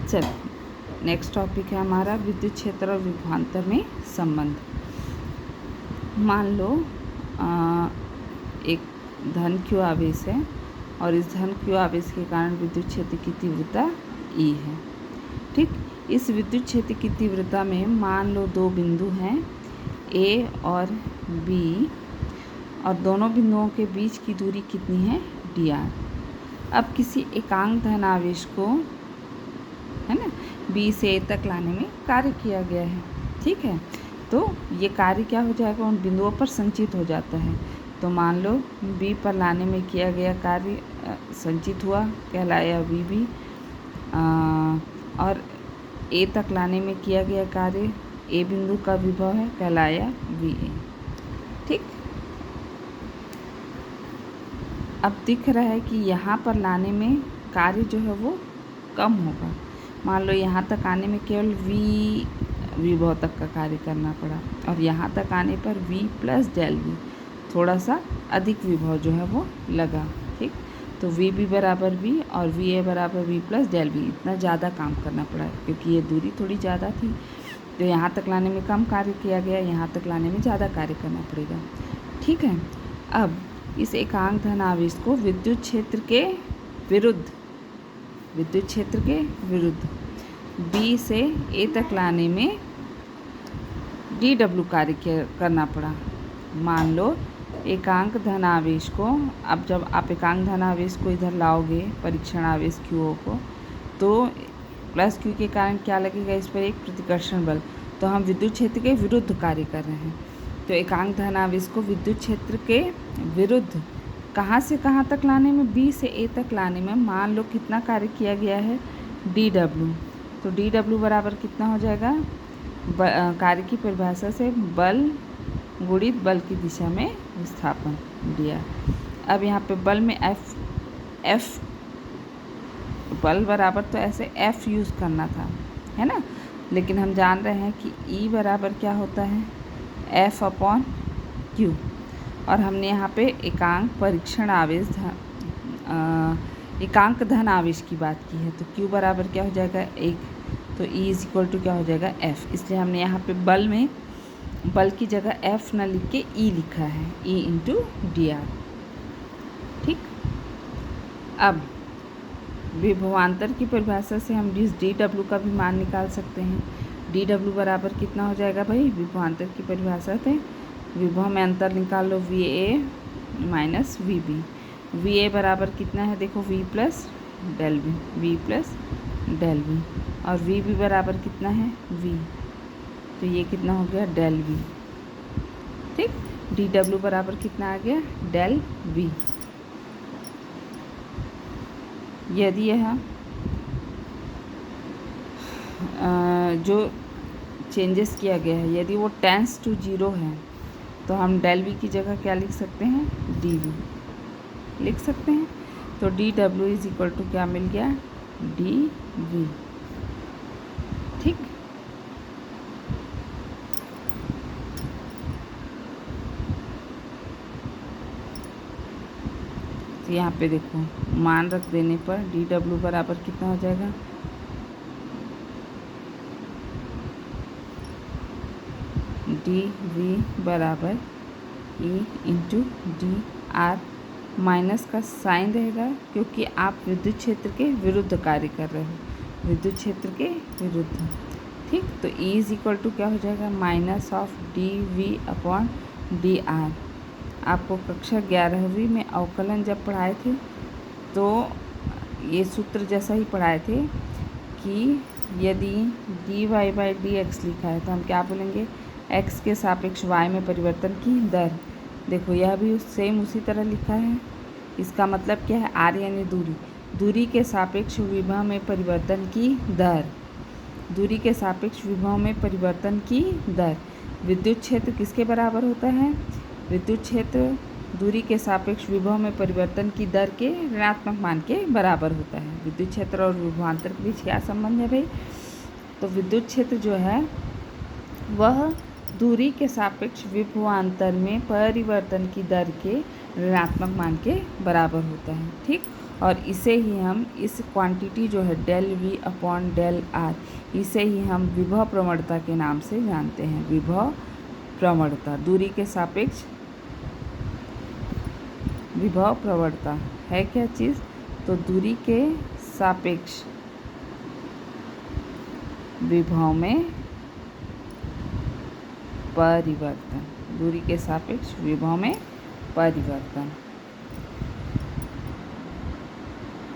चल, next topic है हमारा विद्युत क्षेत्र और विभवांतर में संबंध। मान लो एक धन q आवेश है और इस धन q आवेश के कारण विद्युत क्षेत्र की तीव्रता E है। ठीक, इस विद्युत क्षेत्र की तीव्रता में मान लो दो बिंदु हैं A और B और दोनों बिंदुओं के बीच की दूरी कितनी है dr। अब किसी एकांक धन आवेश को, है ना, B से A तक लाने में कार्य किया गया है। ठीक है, तो ये कार्य क्या हो जाएगा, उन बिंदुओं पर संचित हो जाता है। तो मान लो B पर लाने में किया गया कार्य संचित हुआ, कहलाया VB, और A तक लाने में किया गया कार्य A बिंदु का विभव है, कहलाया VA। ठीक, अब दिख रहा है कि यहाँ पर लाने में कार्य जो है वो कम होगा। मान लो यहाँ तक आने में केवल V विभव तक का कार्य करना पड़ा और यहाँ तक आने पर V प्लस डेल V थोड़ा सा अधिक विभव जो है वो लगा। ठीक, तो VB बराबर V और VA बराबर V प्लस डेल V, इतना ज़्यादा काम करना पड़ा क्योंकि ये दूरी थोड़ी ज़्यादा थी। तो यहाँ तक लाने में कम कार्य किया गया, यहाँ तक लाने में ज़्यादा कार्य करना पड़ेगा। ठीक है, अब इस एकांक धन आवेश को विद्युत क्षेत्र के विरुद्ध B से A तक लाने में dW कार्य करना पड़ा। मान लो एकांक धन आवेश को, अब जब आप एकांक धन आवेश को इधर लाओगे परीक्षण आवेश QO को, तो प्लस Q के कारण क्या लगेगा, इस पर एक प्रतिकर्षण बल। तो हम विद्युत क्षेत्र के विरुद्ध कार्य कर रहे हैं। तो एकांक धन आवेश को विद्युत क्षेत्र के विरुद्ध कहाँ से कहाँ तक लाने में, B से A तक लाने में मान लो कितना कार्य किया गया है dW। तो dW बराबर कितना हो जाएगा, कार्य की परिभाषा से बल गुणित बल की दिशा में विस्थापन दिया। अब यहाँ पे बल में F बल बराबर तो ऐसे F यूज़ करना था, है ना, लेकिन हम जान रहे हैं कि E बराबर क्या होता है, F अपॉन Q। और हमने यहाँ पे एकांक परीक्षण आवेश एकांक धन आवेश की बात की है। तो Q बराबर क्या हो जाएगा 1, तो E इज इक्वल टू क्या हो जाएगा F। इसलिए हमने यहाँ पे बल में बल की जगह F न लिख के E लिखा है, E इंटू dr। ठीक, अब विभवांतर की परिभाषा से हम इस dW का भी मान निकाल सकते हैं। dW बराबर कितना हो जाएगा भाई, विभवांतर की परिभाषा से विभव में अंतर निकाल लो, VA माइनस VB। VA बराबर कितना है, देखो V प्लस डेल V और VB बराबर कितना है V, तो ये कितना हो गया डेल V। ठीक, dW बराबर कितना आ गया डेल V। यदि यह जो चेंजेस किया गया है यदि वो टेंस टू 0 है तो हम डेल V की जगह क्या लिख सकते हैं, dV लिख सकते हैं। तो dW इज इक्वल टू क्या मिल गया, dV। ठीक, तो यहाँ पे देखो मान रख देने पर dW बराबर कितना हो जाएगा, dV बराबर E इंटू dr, माइनस का साइन रहेगा क्योंकि आप विद्युत क्षेत्र के विरुद्ध कार्य कर रहे हो, विद्युत क्षेत्र के विरुद्ध। ठीक, तो E इज इक्वल टू क्या हो जाएगा, minus of dV upon dr। आपको कक्षा 11वीं में अवकलन जब पढ़ाए थे तो ये सूत्र जैसा ही पढ़ाए थे कि यदि dy बाई dx लिखा है तो हम क्या बोलेंगे, x के सापेक्ष y में परिवर्तन की दर। देखो यह भी सेम उसी तरह लिखा है। इसका मतलब क्या है, r यानी दूरी के सापेक्ष विभव में परिवर्तन की दर, दूरी के सापेक्ष विभव में परिवर्तन की दर। विद्युत क्षेत्र किसके बराबर होता है, विद्युत क्षेत्र दूरी के सापेक्ष विभव में परिवर्तन की दर के ऋणात्मक मान के बराबर होता है। विद्युत क्षेत्र और विभवांतर के बीच क्या संबंध है भाई, तो विद्युत क्षेत्र जो है वह दूरी के सापेक्ष विभवांतर में परिवर्तन की दर के ऋणात्मक मान के बराबर होता है। ठीक, और इसे ही हम इस क्वांटिटी जो है del V upon del R, इसे ही हम विभव प्रवणता के नाम से जानते हैं। विभव प्रवणता दूरी के सापेक्ष विभव प्रवणता है क्या चीज़? तो दूरी के सापेक्ष विभव में परिवर्तन, दूरी के सापेक्ष विभव में परिवर्तन।